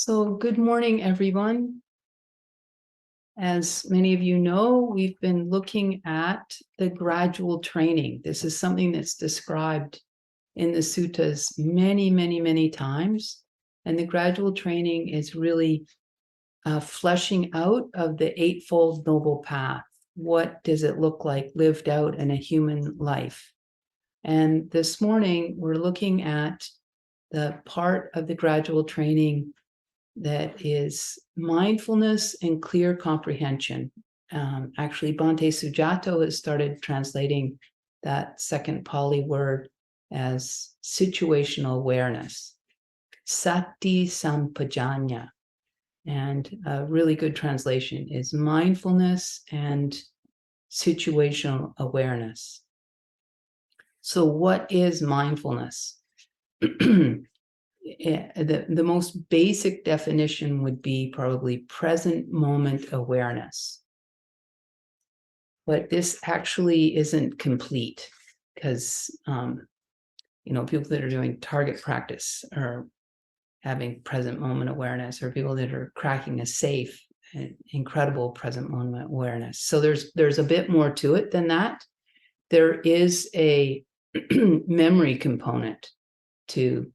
So good morning, everyone. As many of you know, we've been looking at the gradual training. This is something that's described in the suttas many, many, many times. And the gradual training is really fleshing out of the Eightfold Noble Path. What does it look like lived out in a human life? And this morning, we're looking at the part of the gradual training that is mindfulness and clear comprehension. Actually, Bhante Sujato has started translating that second Pali word as situational awareness, Sati Sampajañña. And a really good translation is mindfulness and situational awareness. So what is mindfulness? The most basic definition would be probably present moment awareness. But this actually isn't complete because, people that are doing target practice are having present moment awareness, or people that are cracking a safe, incredible present moment awareness. So there's a bit more to it than that. There is a memory component to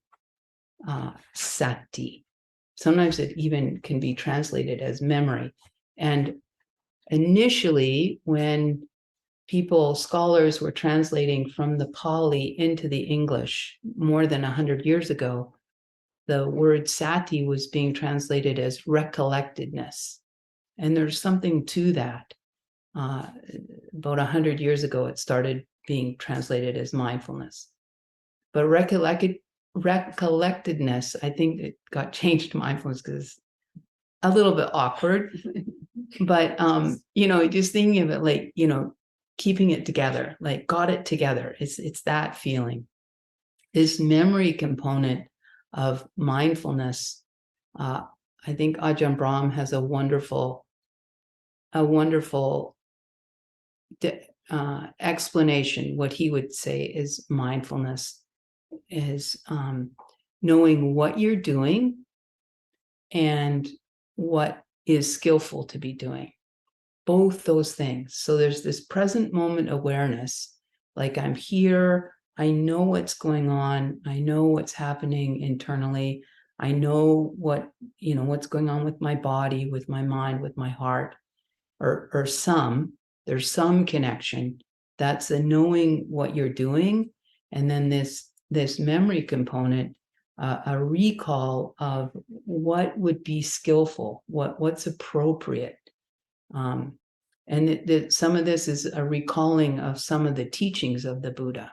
sati. Sometimes it even can be translated as memory. And initially, when scholars were translating from the Pali into the English more than 100 years ago, the word sati was being translated as recollectedness. And there's something to that. About 100 years ago, it started being translated as mindfulness. But recollectedness, I think it got changed to mindfulness because it's a little bit awkward. But, just thinking of it like, keeping it together, like got it together. It's that feeling. This memory component of mindfulness, I think Ajahn Brahm has a wonderful explanation. What he would say is mindfulness is knowing what you're doing and what is skillful to be doing. Both those things. So there's this present moment awareness, like I'm here, I know what's going on, I know what's happening internally, I know what's going on with my body, with my mind, with my heart, or there's some connection. That's the knowing what you're doing. And then this memory component, a recall of what would be skillful, what's appropriate. And some of this is a recalling of some of the teachings of the Buddha.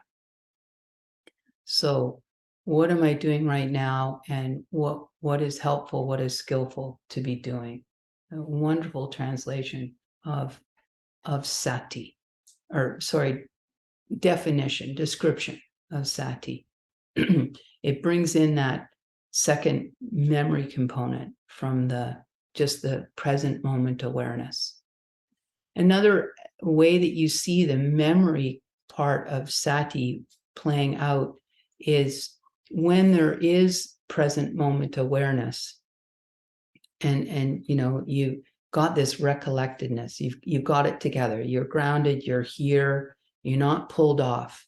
So what am I doing right now, and what is helpful, what is skillful to be doing? A wonderful translation of sati, description of sati. It brings in that second memory component from just the present moment awareness. Another way that you see the memory part of sati playing out is when there is present moment awareness, and you got this recollectedness, you've got it together, you're grounded, you're here, you're not pulled off,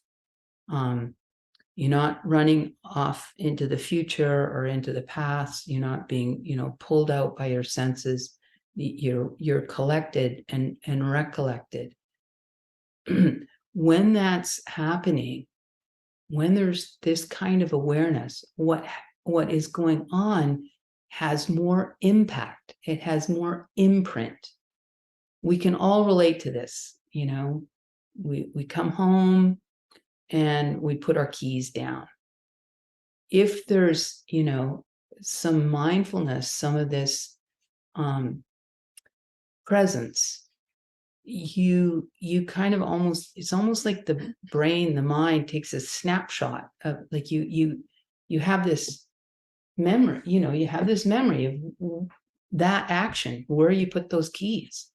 you're not running off into the future or into the past, you're not being pulled out by your senses, you're collected and recollected. When that's happening, when there's this kind of awareness, what is going on has more impact. It has more imprint. We can all relate to this. We come home and we put our keys down. If there's, some mindfulness, some of this presence, you kind of it's almost like the brain, the mind takes a snapshot of, like, you have this memory, you have this memory of that action, where you put those keys.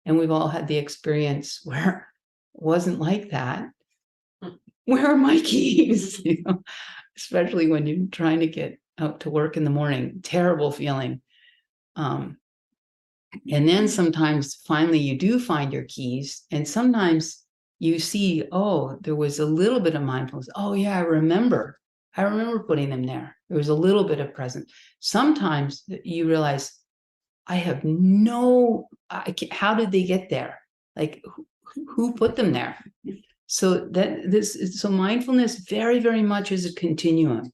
And we've all had the experience where it wasn't like that. Where are my keys? Especially when you're trying to get out to work in the morning. Terrible feeling. And then sometimes finally you do find your keys, and sometimes you see, oh, there was a little bit of mindfulness. Oh yeah, I remember putting them there. There was a little bit of presence. Sometimes you realize, I have how did they get there? Like, who put them there? So mindfulness very, very much is a continuum,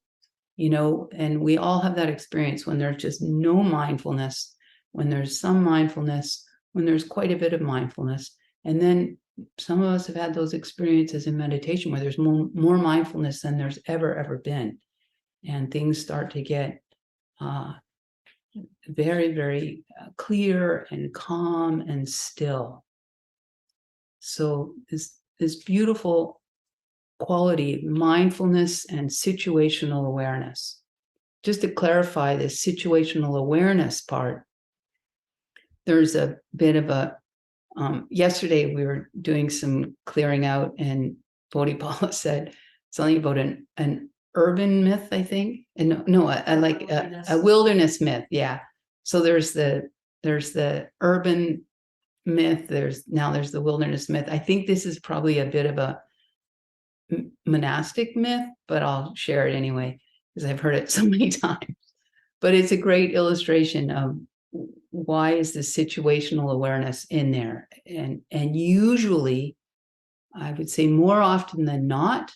and we all have that experience when there's just no mindfulness, when there's some mindfulness, when there's quite a bit of mindfulness. And then some of us have had those experiences in meditation where there's more mindfulness than there's ever been. And things start to get very, very clear and calm and still. So this beautiful quality of mindfulness and situational awareness. Just to clarify this situational awareness part, there's a bit of a, yesterday we were doing some clearing out, and Bodhipala said something about an urban myth, I think, and a wilderness myth. Yeah. So there's the urban myth. There's the wilderness myth. I think this is probably a bit of a monastic myth, but I'll share it anyway because I've heard it so many times. But it's a great illustration of why is the situational awareness in there. And usually, I would say more often than not,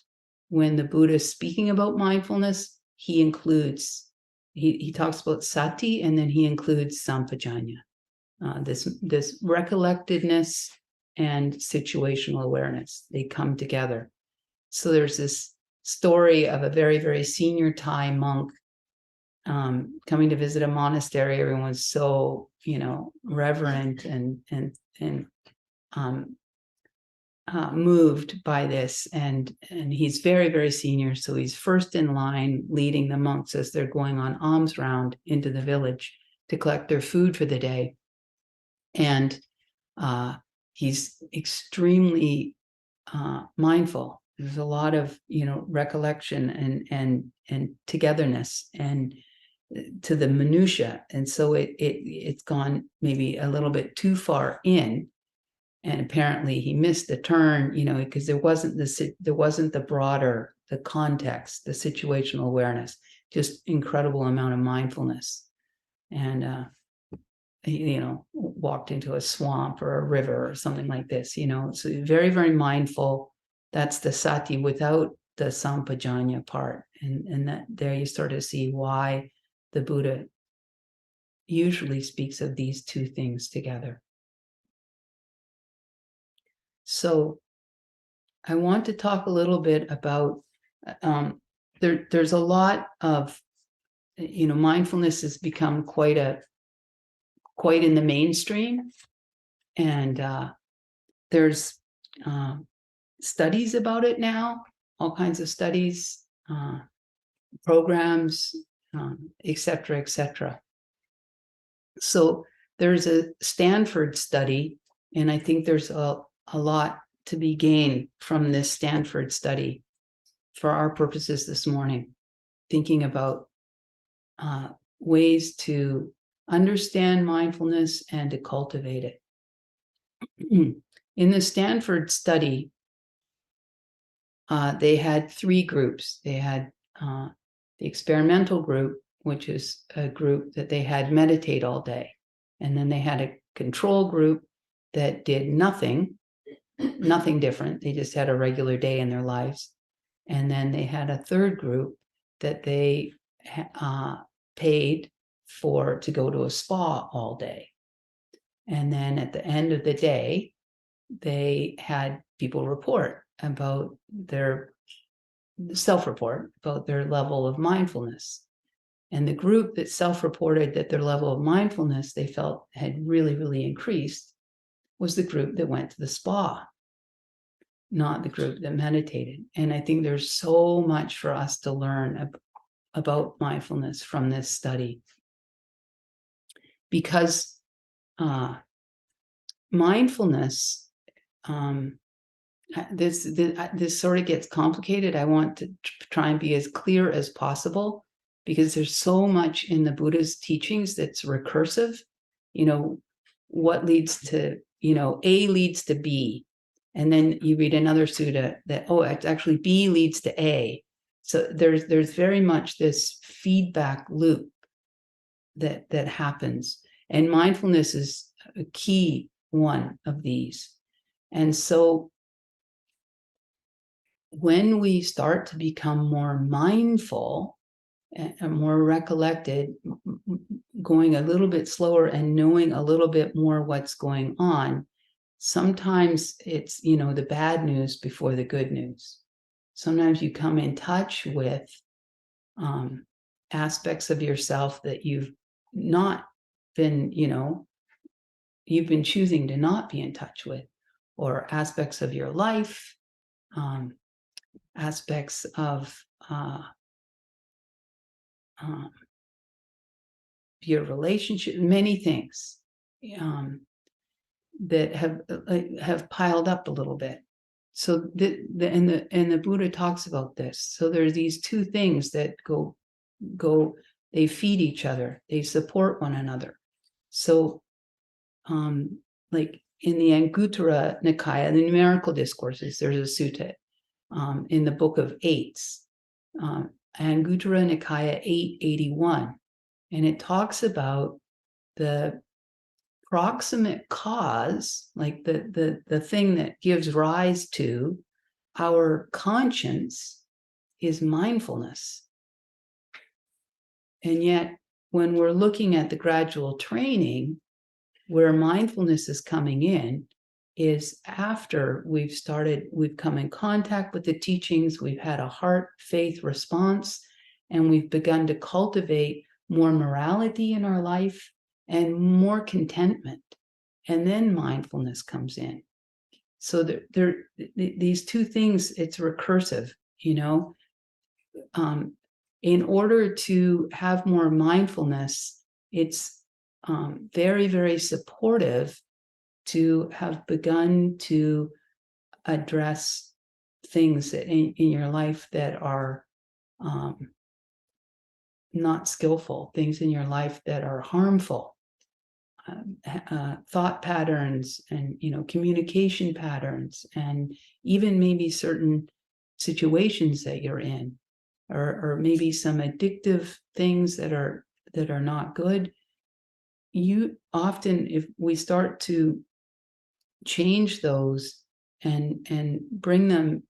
when the Buddha is speaking about mindfulness, he includes, he talks about sati, and then he includes sampajañña, this recollectedness and situational awareness. They come together. So there's this story of a very, very senior Thai monk coming to visit a monastery. Everyone's so, reverent and moved by this. And he's very, very senior. So he's first in line leading the monks as they're going on alms round into the village to collect their food for the day. And he's extremely mindful. There's a lot of, recollection and togetherness and to the minutia. And so it's gone maybe a little bit too far in. And apparently he missed the turn, because there wasn't the broader, the context, the situational awareness, just incredible amount of mindfulness. And walked into a swamp or a river or something like this, so very, very mindful. That's the sati without the sampajañña part. And that there you start to see why the Buddha usually speaks of these two things together. So I want to talk a little bit about, there's a lot of, mindfulness has become quite in the mainstream. And there's studies about it now, all kinds of studies, programs, et cetera, et cetera. So there's a Stanford study, and I think there's a lot to be gained from this Stanford study for our purposes this morning, thinking about ways to understand mindfulness and to cultivate it. In the Stanford study, they had three groups. They had the experimental group, which is a group that they had meditate all day. And then they had a control group that did nothing different. They just had a regular day in their lives. And then they had a third group that they paid for to go to a spa all day. And then at the end of the day, they had people report about their self-report about their level of mindfulness. And the group that self-reported that their level of mindfulness they felt had really, really increased was the group that went to the spa, not the group that meditated. And I think there's so much for us to learn about mindfulness from this study, because mindfulness, this sort of gets complicated. I want to try and be as clear as possible. because there's so much in the Buddha's teachings that's recursive. What leads to, A leads to B. And then you read another sutta that, it's actually B leads to A. So there's very much this feedback loop that happens. And mindfulness is a key one of these. And so when we start to become more mindful and more recollected, going a little bit slower and knowing a little bit more what's going on, sometimes it's, the bad news before the good news. Sometimes you come in touch with aspects of yourself that you've not been, you've been choosing to not be in touch with, or aspects of your life, aspects of your relationship, many things that have piled up a little bit. So the Buddha talks about this. So there's these two things that go, they feed each other, they support one another. So like in the Anguttara Nikaya, the numerical discourses, there's a sutta in the book of eights, Anguttara Nikaya 881, and it talks about the proximate cause, like the thing that gives rise to our conscience, is mindfulness. And yet, when we're looking at the gradual training, where mindfulness is coming in is after we've come in contact with the teachings, we've had a heart faith response, and we've begun to cultivate more morality in our life and more contentment. And then mindfulness comes in. So these two things, it's recursive, in order to have more mindfulness, it's very, very supportive to have begun to address things in your life that are not skillful, things in your life that are harmful, thought patterns and, communication patterns, and even maybe certain situations that you're in, or maybe some addictive things that are not good. You often, if we start to change those and bring them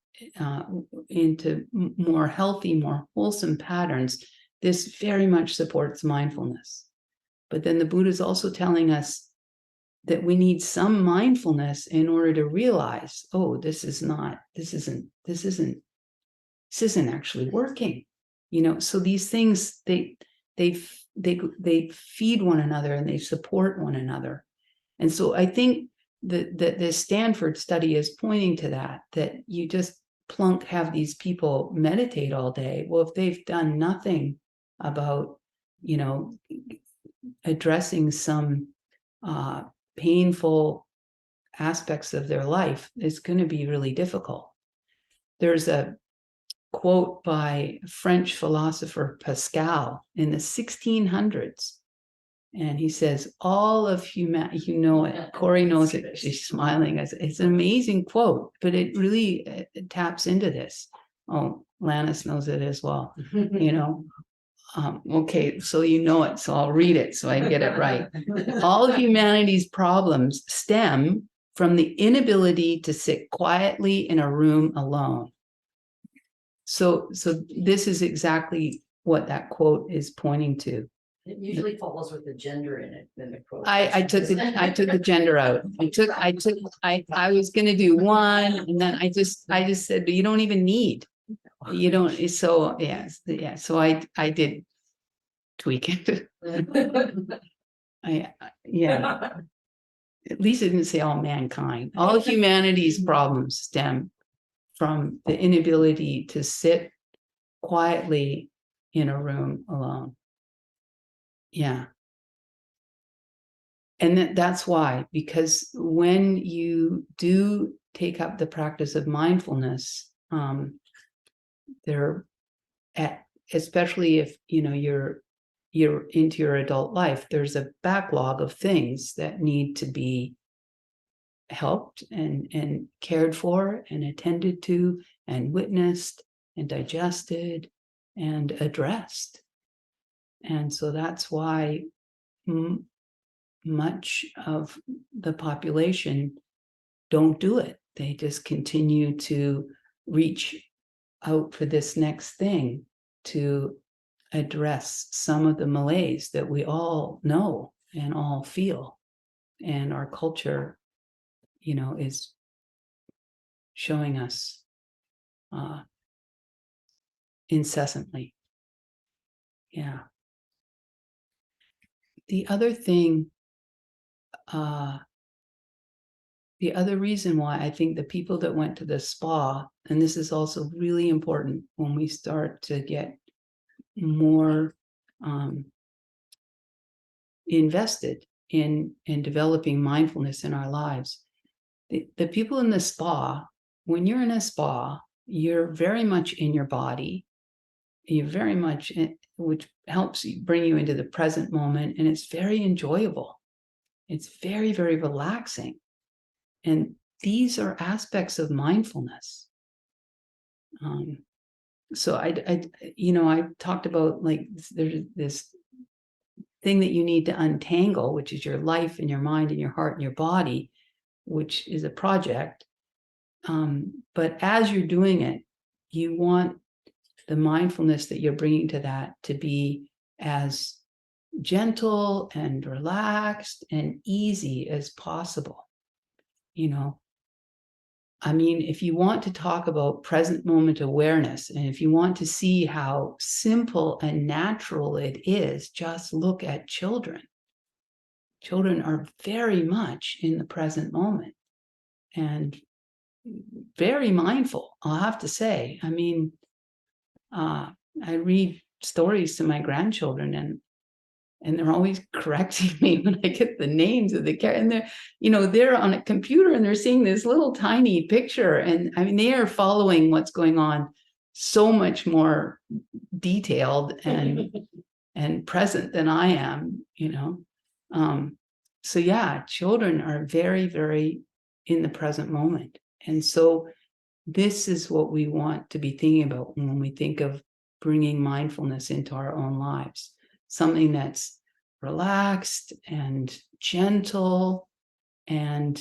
into more healthy, more wholesome patterns, this very much supports mindfulness. But then the Buddha is also telling us that we need some mindfulness in order to realize, this isn't actually working. So these things, they feed one another and they support one another. And so I think that the Stanford study is pointing to that you just have these people meditate all day. Well, if they've done nothing about, addressing some painful aspects of their life, it's going to be really difficult. There's a quote by French philosopher Pascal in the 1600s. And he says, all of humanity, it, Corey knows it, she's smiling. It's an amazing quote, but it really taps into this. Oh, Lannis knows it as well, okay, so it, so I'll read it so I get it right. All humanity's problems stem from the inability to sit quietly in a room alone. So this is exactly what that quote is pointing to. It usually follows with the gender in it. Then the quote. I took the gender out. I was going to do one, and then I just said, you don't even need. You don't. So yeah. So I did tweak it. Yeah. At least it didn't say all mankind. All humanity's problems stem from the inability to sit quietly in a room alone. Yeah. And that's why, because when you do take up the practice of mindfulness, there at especially if you're into your adult life, there's a backlog of things that need to be helped and cared for and attended to and witnessed and digested and addressed. And so that's why much of the population don't do it. They just continue to reach out for this next thing to address some of the malaise that we all know and all feel. And our culture, is showing us incessantly. Yeah. The other thing, the other reason why I think the people that went to the spa, and this is also really important when we start to get more invested in developing mindfulness in our lives. The people in the spa, when you're in a spa, you're very much in your body. You're very much, which helps bring you into the present moment, and it's very enjoyable. It's very, very relaxing. And these are aspects of mindfulness. So I talked about, like, there's this thing that you need to untangle, which is your life and your mind and your heart and your body, which is a project. But as you're doing it, you want the mindfulness that you're bringing to that to be as gentle and relaxed and easy as possible. If you want to talk about present moment awareness, and if you want to see how simple and natural it is, just look at children. Children are very much in the present moment and very mindful, I'll have to say. I read stories to my grandchildren, and they're always correcting me when I get the names of the characters. And they're on a computer and they're seeing this little tiny picture, and they are following what's going on so much more detailed and present than I am. So yeah, children are very, very in the present moment, and so this is what we want to be thinking about when we think of bringing mindfulness into our own lives. Something that's relaxed and gentle and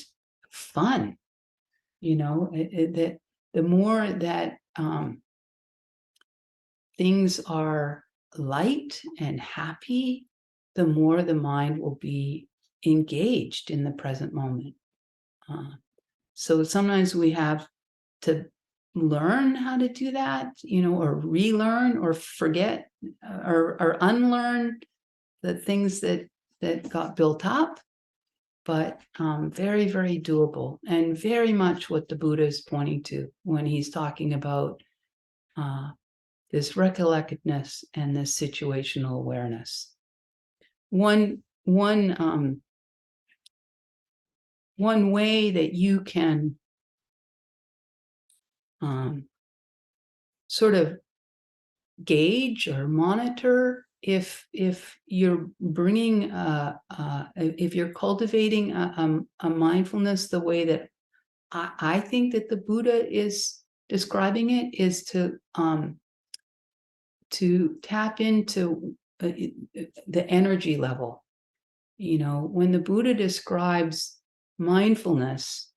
fun. That the more that things are light and happy, the more the mind will be engaged in the present moment. So sometimes we have to learn how to do that, or relearn or forget or unlearn the things that got built up, but very, very doable, and very much what the Buddha is pointing to when he's talking about this recollectedness and this situational awareness. One way that you can sort of gauge or monitor if you're bringing if you're cultivating a mindfulness the way that I think that the Buddha is describing it, is to tap into the energy level. When the Buddha describes mindfulness,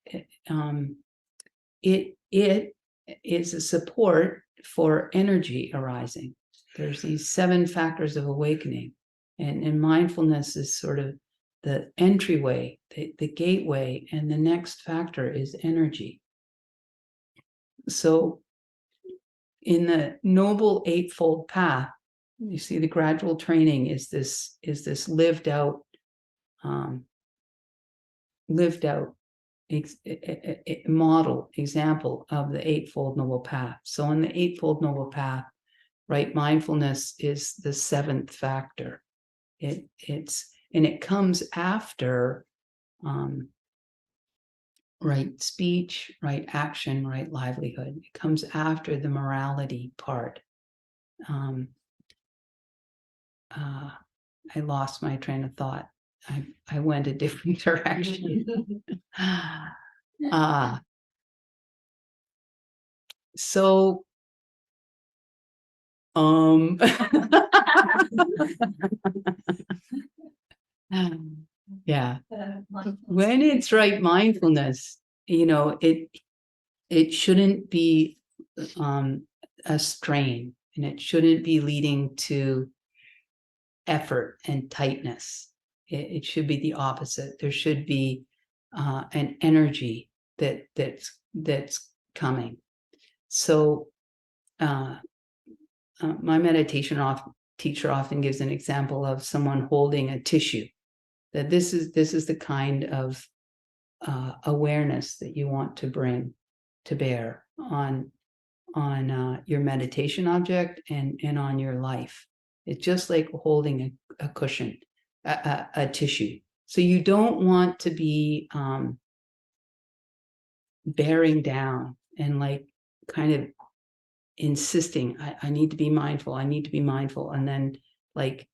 it is a support for energy arising. There's these 7 factors of awakening, and mindfulness is sort of the entryway, the gateway, and the next factor is energy. So in the Noble Eightfold Path, you see the gradual training is this lived out model example of the Eightfold Noble Path. So in the Eightfold Noble Path, right, mindfulness is the 7th factor. It comes after right speech, right action, right livelihood. It comes after the morality part. I lost my train of thought. I went a different direction. So yeah, when it's right mindfulness, it shouldn't be a strain, and it shouldn't be leading to effort and tightness. It should be the opposite. There should be an energy that's coming. So my meditation teacher often gives an example of someone holding a tissue. That this is the kind of awareness that you want to bring to bear on your meditation object and on your life. It's just like holding a cushion, a tissue. So you don't want to be bearing down and like kind of insisting, I need to be mindful, I need to be mindful, and then like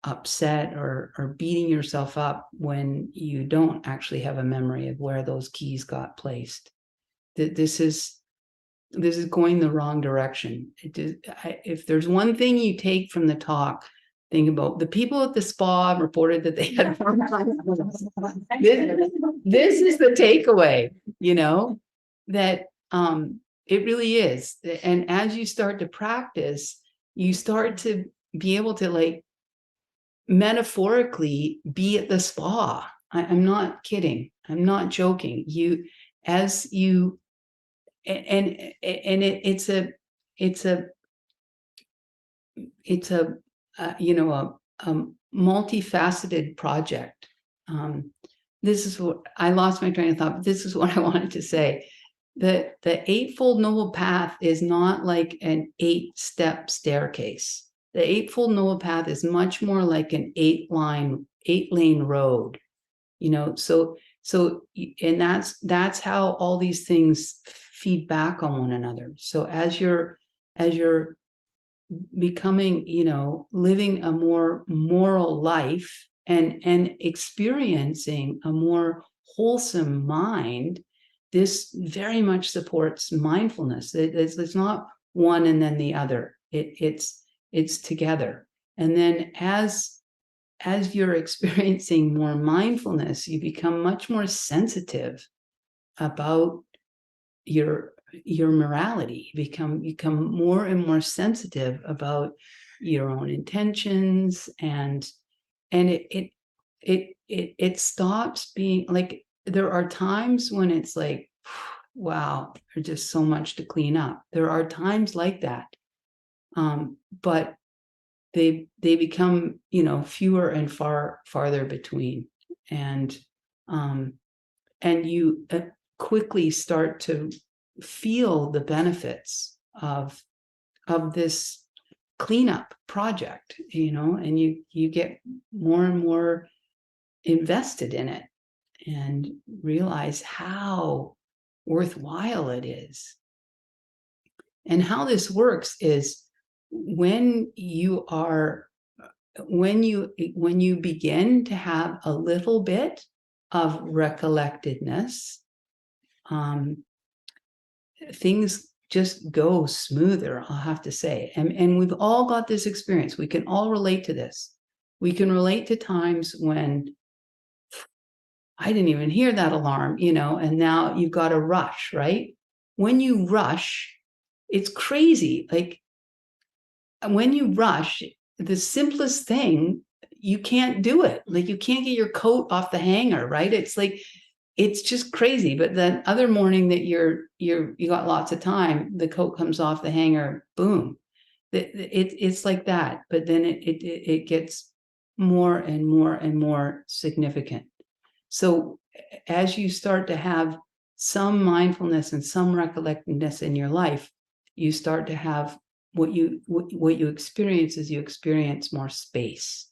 upset or beating yourself up when you don't actually have a memory of where those keys got placed. This is going the wrong direction. If there's one thing you take from the talk, think about the people at the spa reported that they had this is the takeaway, that it really is. And as you start to practice, you start to be able to like metaphorically be at the spa. I'm not kidding. I'm not joking. It's a multifaceted project. This is what I lost my train of thought, but this is what I wanted to say. The Eightfold Noble Path is not like an 8-step staircase. The Eightfold Noble Path is much more like an 8-lane road, so and that's how all these things feed back on one another. So as you're becoming, living a more moral life and experiencing a more wholesome mind, this very much supports mindfulness. It's not one and then the other. It's together. And then as you're experiencing more mindfulness, you become much more sensitive about your morality. You become more and more sensitive about your own intentions, and it stops being like, there are times when it's like, wow, there's just so much to clean up. There are times like that, but they become fewer and farther between, and you quickly start to feel the benefits of this cleanup project, and you get more and more invested in it and realize how worthwhile it is. And how this works is when you begin to have a little bit of recollectedness, things just go smoother, I'll have to say. And we've all got this experience. We can all relate to this. We can relate to times when I didn't even hear that alarm, and now you've got to rush, right? When you rush, it's crazy. Like when you rush, the simplest thing, you can't do it. Like you can't get your coat off the hanger, right? It's like, it's just crazy. But then other morning that you got lots of time, the coat comes off the hanger, boom. It's like that. But then it gets more and more and more significant. So as you start to have some mindfulness and some recollectedness in your life, you start to have what you experience is you experience more space.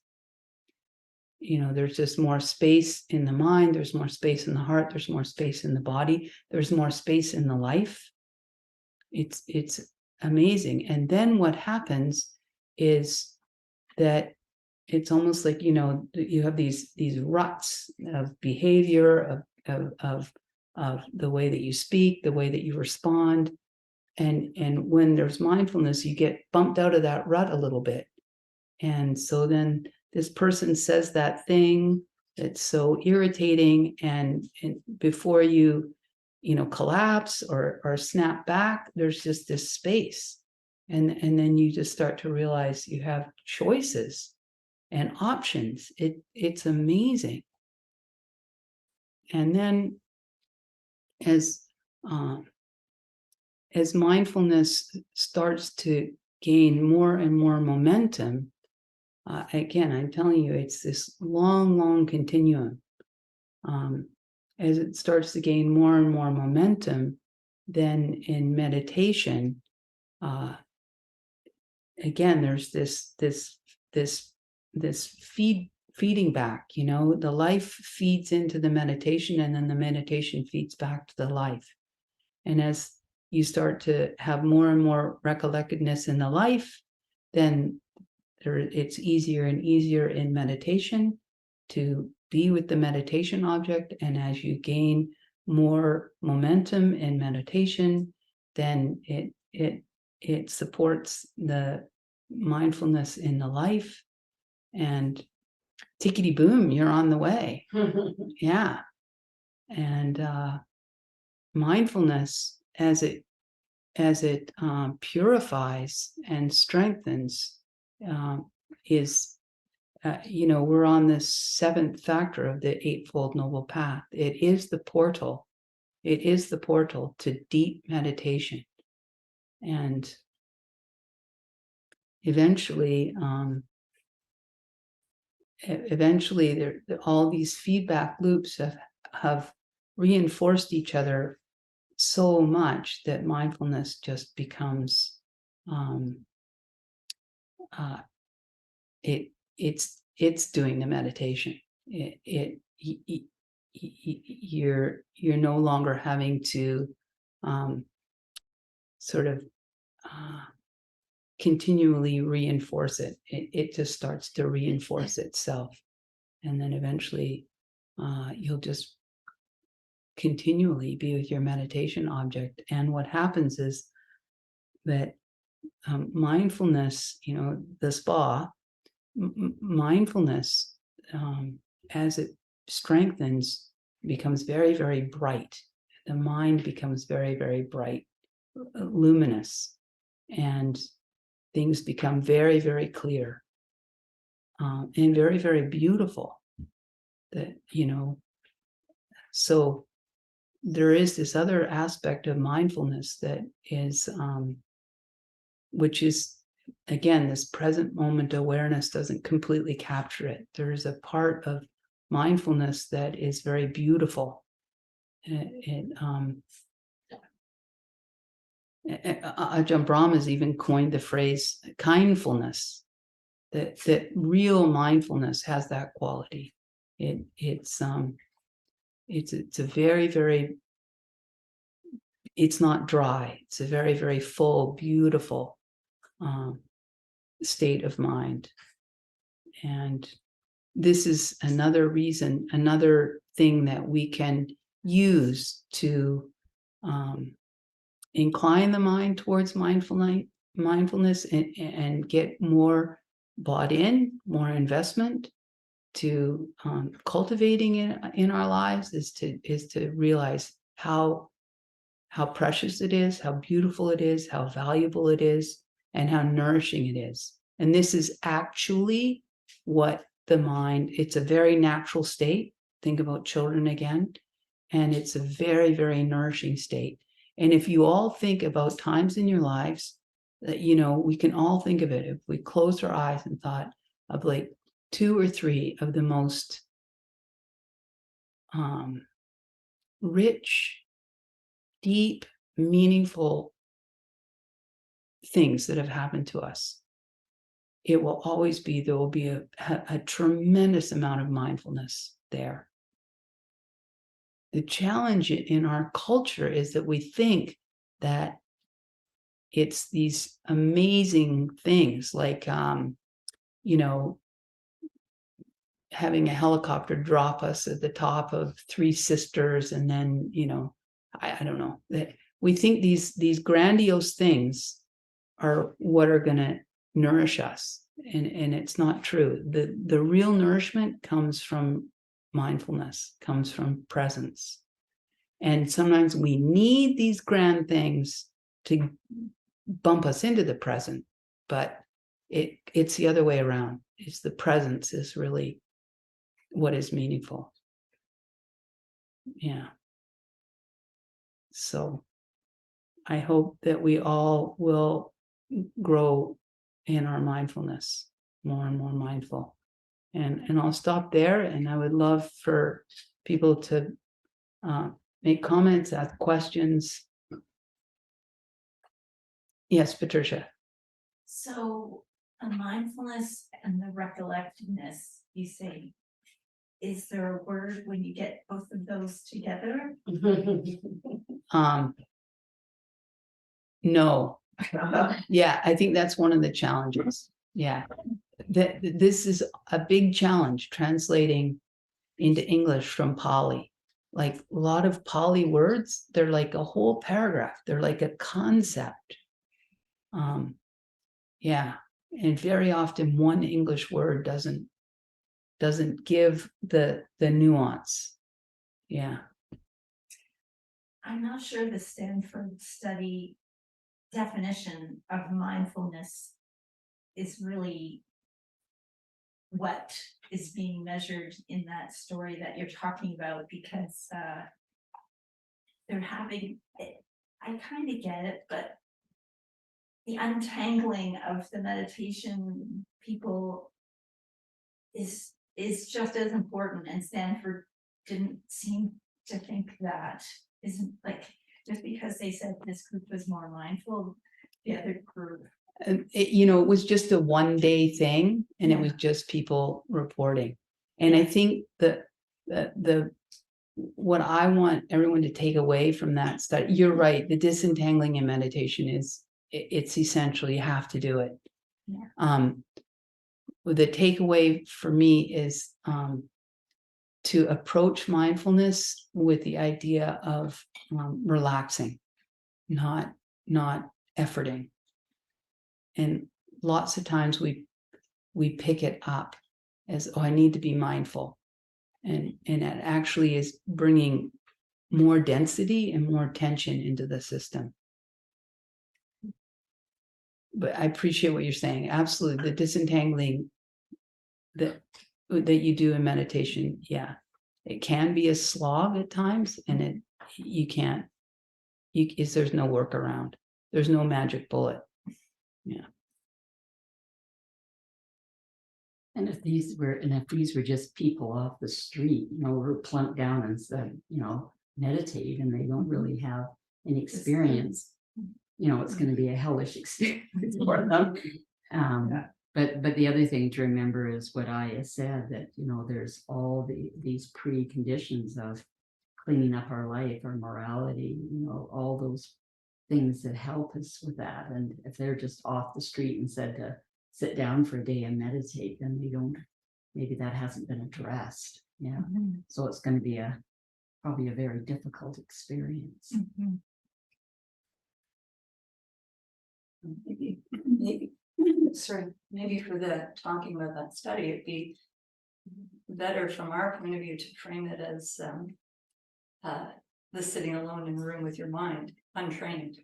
There's just more space in the mind, there's more space in the heart, there's more space in the body, there's more space in the life. It's amazing. And then what happens is that it's almost like, you know, you have these ruts of behavior, of the way that you speak, the way that you respond. And when there's mindfulness, you get bumped out of that rut a little bit. And so then this person says that thing that's so irritating, and before you collapse or snap back, there's just this space. And then you just start to realize you have choices and options. It's amazing. And then as mindfulness starts to gain more and more momentum, again, I'm telling you, it's this long continuum. As it starts to gain more and more momentum, then in meditation, again, there's this feeding back. You know, the life feeds into the meditation, and then the meditation feeds back to the life. And as you start to have more and more recollectedness in the life, then it's easier and easier in meditation to be with the meditation object. And as you gain more momentum in meditation, then it supports the mindfulness in the life, and tickety boom, you're on the way. Yeah. And mindfulness, as it purifies and strengthens, is we're on this seventh factor of the Eightfold Noble Path. It is the portal to deep meditation. And eventually all these feedback loops have reinforced each other so much that mindfulness just becomes it's doing the meditation. You're no longer having to sort of continually reinforce it. It just starts to reinforce itself, and then eventually you'll just continually be with your meditation object. And what happens is that mindfulness, the spa, mindfulness, as it strengthens, becomes very, very bright. The mind becomes very, very bright, luminous, and things become very, very clear, and very, very beautiful. So there is this other aspect of mindfulness that is, which is, again, this present moment awareness doesn't completely capture it. There is a part of mindfulness that is very beautiful. Ajahn Brahm has even coined the phrase kindfulness. That real mindfulness has that quality. It's a very, very, it's not dry. It's a very, very full, beautiful state of mind. And this is another reason, another thing that we can use to incline the mind towards mindfulness and get more bought in, more investment to cultivating it in our lives, is to realize how precious it is, how beautiful it is, how valuable it is, and how nourishing it is. And this is actually what the mind, it's a very natural state. Think about children again. And it's a very, very nourishing state. And if you all think about times in your lives that, we can all think of it. If we closed our eyes and thought of like 2 or 3 of the most rich, deep, meaningful things that have happened to us, it will always be, there will be a tremendous amount of mindfulness there. The challenge in our culture is that we think that it's these amazing things like, you know, having a helicopter drop us at the top of Three Sisters, and then, you know, I don't know, that we think these grandiose things are what are going to nourish us, and it's not true. The real nourishment comes from mindfulness, comes from presence. And sometimes we need these grand things to bump us into the present, but it's the other way around. It's the presence is really what is meaningful. Yeah. So I hope that we all will grow in our mindfulness, more and more mindful. And I'll stop there, and I would love for people to make comments, ask questions. Yes, Patricia. So a mindfulness and the recollectedness, you say, is there a word when you get both of those together? No. Yeah, I think that's one of the challenges. Yeah. This is a big challenge, translating into English from Pali. Like a lot of Pali words, they're like a whole paragraph. They're like a concept. Yeah. And very often one English word doesn't give the nuance. Yeah. I'm not sure the Stanford study definition of mindfulness is really what is being measured in that story that you're talking about, because they're having it. I kind of get it, but the untangling of the meditation people is just as important, and Stanford didn't seem to think that. Isn't like, just because they said this group was more mindful, the other group. It was just a one-day thing, and it was just people reporting. And I think that what I want everyone to take away from that study, you're right, the disentangling in meditation it's essential. You have to do it. Yeah. The takeaway for me is to approach mindfulness with the idea of relaxing, not efforting. And lots of times we pick it up as, oh, I need to be mindful. And it actually is bringing more density and more tension into the system. But I appreciate what you're saying. Absolutely. The disentangling that you do in meditation, yeah, it can be a slog at times, and there's no workaround. There's no magic bullet. Yeah. And if these were just people off the street, were plunked down and said, meditate, and they don't really have any experience, it's going to be a hellish experience for them. But the other thing to remember is what Ayya said, that, there's all these preconditions of cleaning up our life, our morality, all those things that help us with that. And if they're just off the street and said to sit down for a day and meditate, then maybe that hasn't been addressed. Yeah. Mm-hmm. So it's going to be probably a very difficult experience. Mm-hmm. Maybe for talking about that study, it'd be better from our point of view to frame it as the sitting alone in a room with your mind, untrained,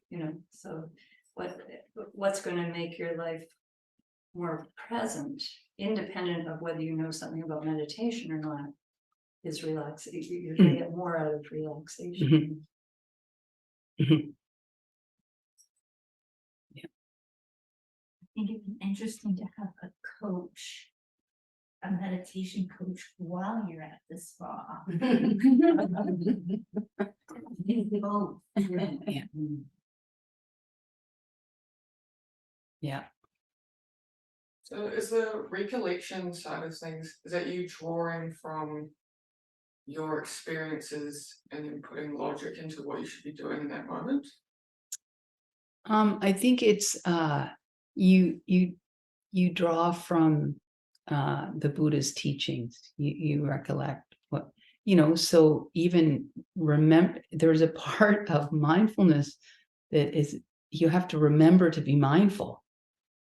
so what's going to make your life more present, independent of whether you know something about meditation or not, is relaxation. You're going to get more out of relaxation. Mm-hmm. I think it'd be interesting to have a coach, a meditation coach, while you're at the spa. Both. Yeah. Yeah. So is the recollection side of things, is that you drawing from your experiences and then putting logic into what you should be doing in that moment? I think it's you draw from the Buddha's teachings. You recollect what so even remember there's a part of mindfulness that is you have to remember to be mindful.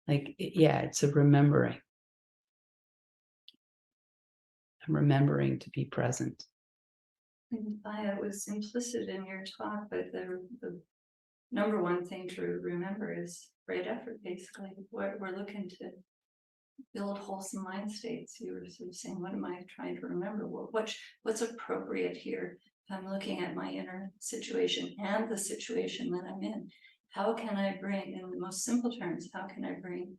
Like it's a remembering. I'm remembering to be present. And it was implicit in your talk, but the number one thing to remember is right effort, basically. We're looking to build wholesome mind states. You were sort of saying, what am I trying to remember? What's appropriate here? If I'm looking at my inner situation and the situation that I'm in, how can I bring, in the most simple terms, how can I bring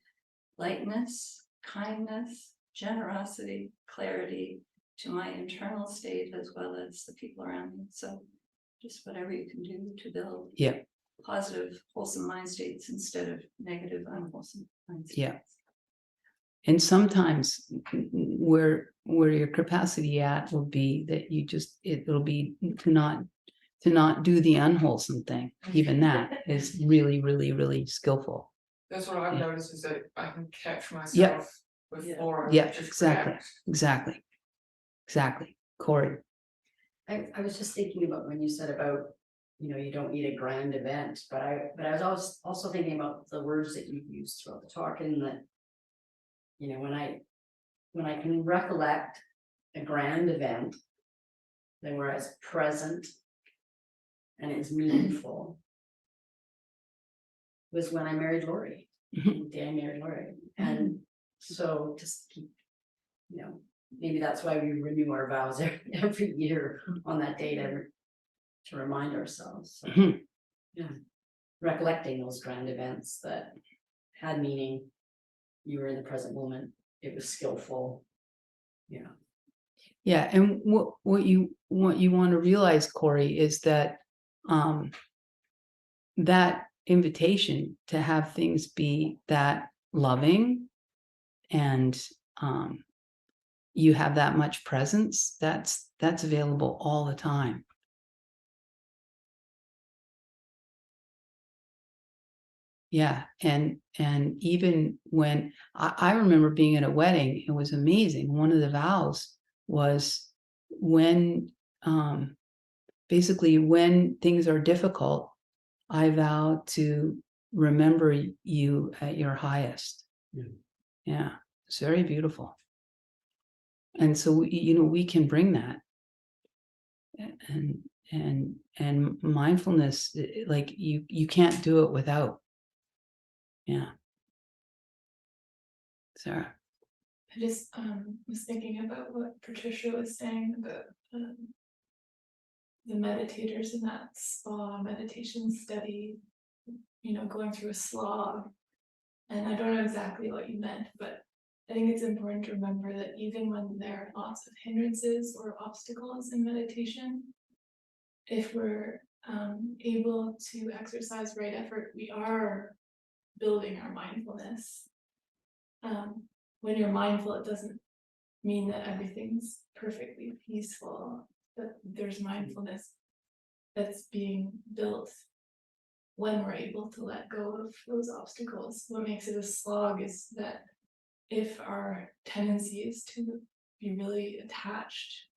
lightness, kindness, generosity, clarity to my internal state as well as the people around me? So just whatever you can do to build positive, wholesome mind states instead of negative, unwholesome mind states. Yeah. And sometimes where your capacity at will be that you just it'll be to not do the unwholesome thing. Even that is really, really, really skillful. That's what I've noticed is that I can catch myself Yep. before. Yeah, just exactly. react. Exactly. Corey. I was just thinking about when you said about, you don't need a grand event, but I was also thinking about the words that you used throughout the talk, and that, when I can recollect a grand event, then whereas present and it's meaningful was when I married Lori. The day I married Lori. And so just keep, maybe that's why we renew our vows every year on that day to remind ourselves. So, recollecting those grand events that had meaning. You were in the present moment. It was skillful. Yeah, and what you want to realize, Corey, is that that invitation to have things be that loving and you have that much presence, that's available all the time. Yeah, and even when I remember being at a wedding, it was amazing. One of the vows was when basically when things are difficult, I vow to remember you at your highest. Yeah, it's very beautiful. And so we can bring that, and mindfulness, like you can't do it without. Yeah. Sarah. I just was thinking about what Patricia was saying about the meditators in that spa meditation study, going through a slog. And I don't know exactly what you meant, but I think it's important to remember that even when there are lots of hindrances or obstacles in meditation, if we're able to exercise right effort, we are building our mindfulness. When you're mindful, it doesn't mean that everything's perfectly peaceful, but there's mindfulness that's being built when we're able to let go of those obstacles. What makes it a slog is that if our tendency is to be really attached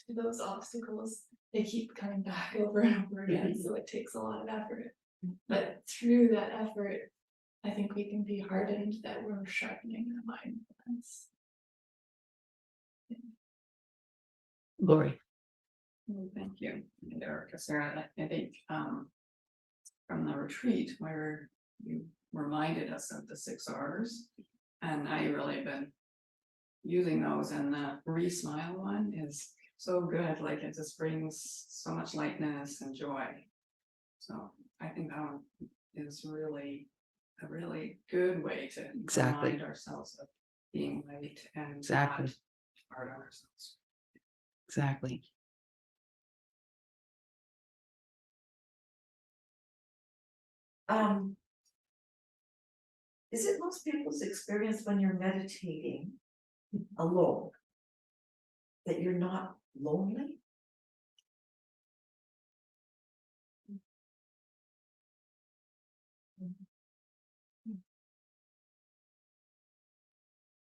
to those obstacles, they keep coming back over and over again, so it takes a lot of effort. But through that effort, I think we can be hardened that we're sharpening our mindfulness. Lori. Thank you, Erica, Sarah. I think from the retreat where you reminded us of the 6 R's, and I really have been using those, and the re-smile one is so good. Like it just brings so much lightness and joy. So I think that one is really a really good way to remind ourselves of being light and not hard on ourselves. Exactly. Is it most people's experience when you're meditating alone that you're not lonely?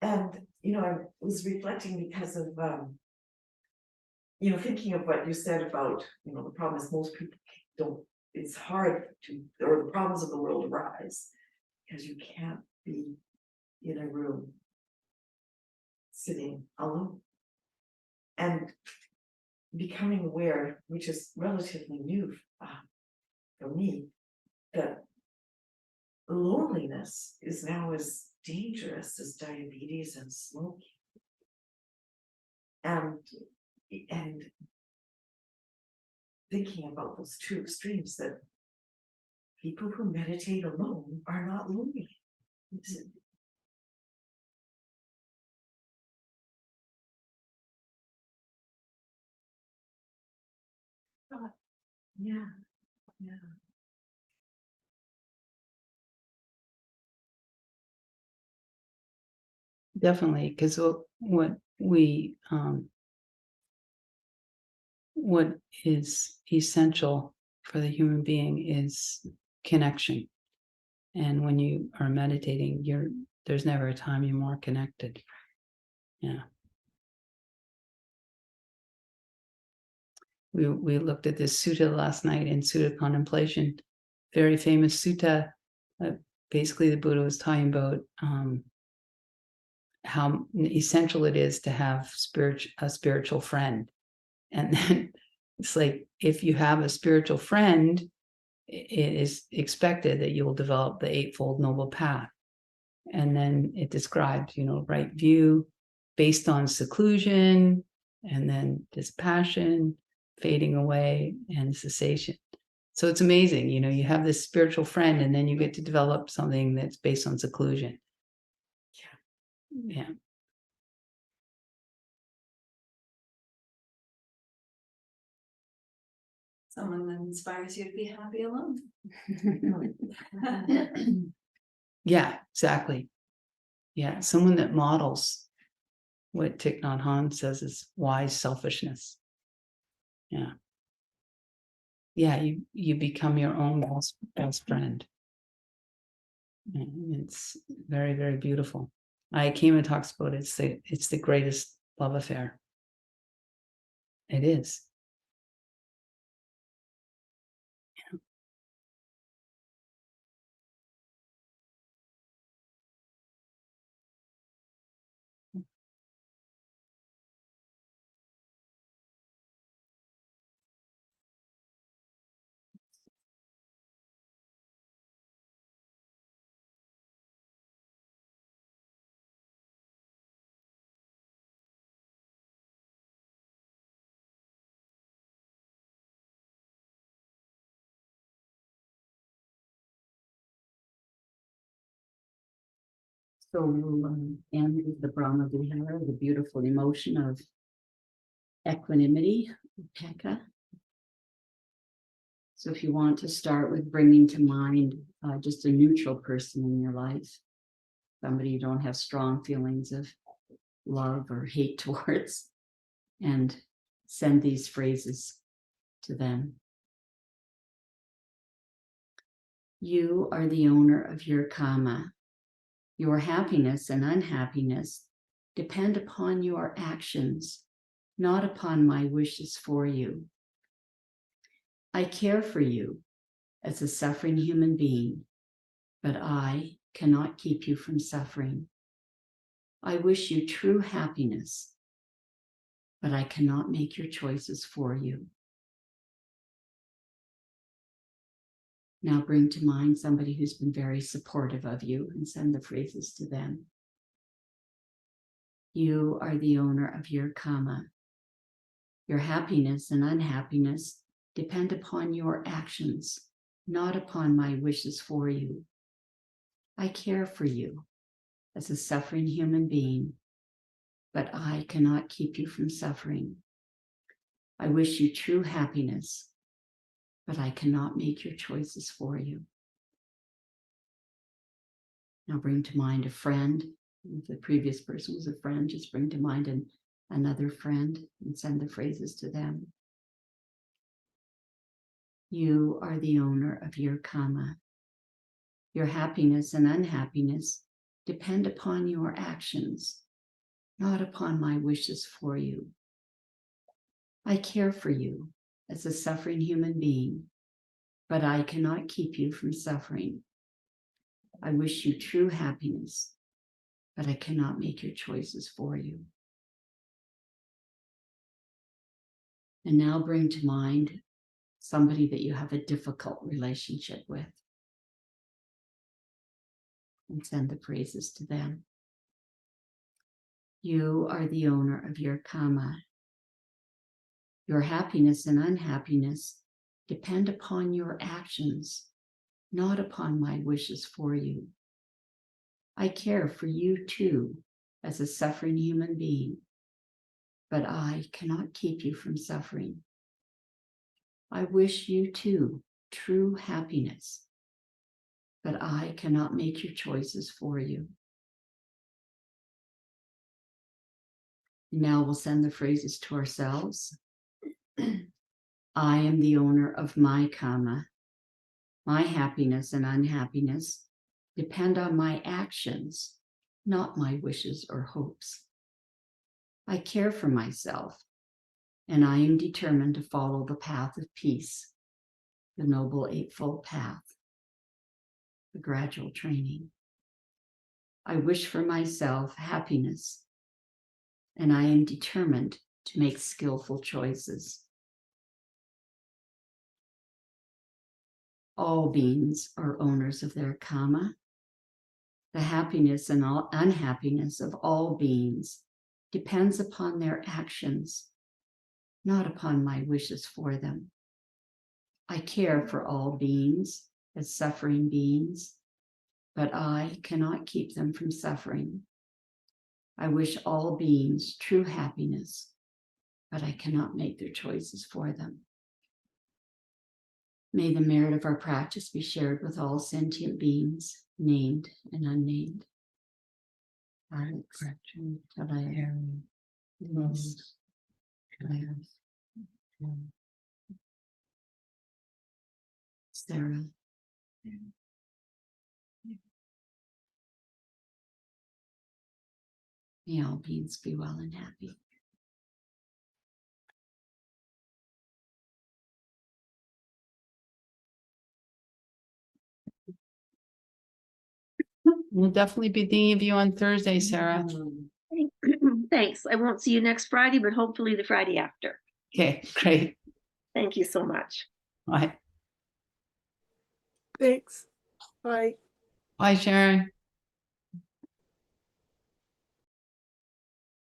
And, I was reflecting because of, thinking of what you said about, the problem is most people don't, it's hard to, or the problems of the world arise because you can't be in a room sitting alone. And becoming aware, which is relatively new for me, that loneliness is now as dangerous as diabetes and smoking. And thinking about those two extremes, that people who meditate alone are not lonely. Yeah, yeah. Definitely, because what is essential for the human being is connection. And when you are meditating, there's never a time you're more connected. Yeah. We looked at this sutta last night in Sutta Contemplation, very famous sutta. Basically, the Buddha was talking about how essential it is to have a spiritual friend. And then it's like, if you have a spiritual friend, it is expected that you will develop the Eightfold Noble Path. And then it describes, right view based on seclusion, and then dispassion, fading away, and cessation. So it's amazing, you have this spiritual friend, and then you get to develop something that's based on seclusion. Yeah. Someone that inspires you to be happy alone. Yeah, exactly. Yeah, someone that models what Thich Nhat Hanh says is wise selfishness. Yeah. Yeah, you become your own best friend. And it's very, very beautiful. Ayya Ahimsa talks about it's the greatest love affair. It is. So we'll end with the Brahma Vihara, the beautiful emotion of equanimity, upekkha. So if you want to start with bringing to mind just a neutral person in your life, somebody you don't have strong feelings of love or hate towards, and send these phrases to them. You are the owner of your karma. Your happiness and unhappiness depend upon your actions, not upon my wishes for you. I care for you as a suffering human being, but I cannot keep you from suffering. I wish you true happiness, but I cannot make your choices for you. Now bring to mind somebody who's been very supportive of you and send the phrases to them. You are the owner of your karma. Your happiness and unhappiness depend upon your actions, not upon my wishes for you. I care for you as a suffering human being, but I cannot keep you from suffering. I wish you true happiness, but I cannot make your choices for you. Now bring to mind a friend. If the previous person was a friend, just bring to mind another friend and send the phrases to them. You are the owner of your karma. Your happiness and unhappiness depend upon your actions, not upon my wishes for you. I care for you as a suffering human being, but I cannot keep you from suffering. I wish you true happiness, but I cannot make your choices for you. And now bring to mind somebody that you have a difficult relationship with, and send the praises to them. You are the owner of your karma. Your happiness and unhappiness depend upon your actions, not upon my wishes for you. I care for you too, as a suffering human being, but I cannot keep you from suffering. I wish you too true happiness, but I cannot make your choices for you. Now we'll send the phrases to ourselves. I am the owner of my karma. My happiness and unhappiness depend on my actions, not my wishes or hopes. I care for myself, and I am determined to follow the path of peace, the Noble Eightfold Path, the gradual training. I wish for myself happiness, and I am determined to make skillful choices. All beings are owners of their karma. The happiness and unhappiness of all beings depends upon their actions, not upon my wishes for them. I care for all beings as suffering beings, but I cannot keep them from suffering. I wish all beings true happiness, but I cannot make their choices for them. May the merit of our practice be shared with all sentient beings, named and unnamed. Alex, Talaya, Rose, Claire, Sarah. May all beings be well and happy. We'll definitely be thinking of you on Thursday, Sarah. Thanks. I won't see you next Friday, but hopefully the Friday after. Okay, great. Thank you so much. Bye. Thanks. Bye. Bye, Sharon.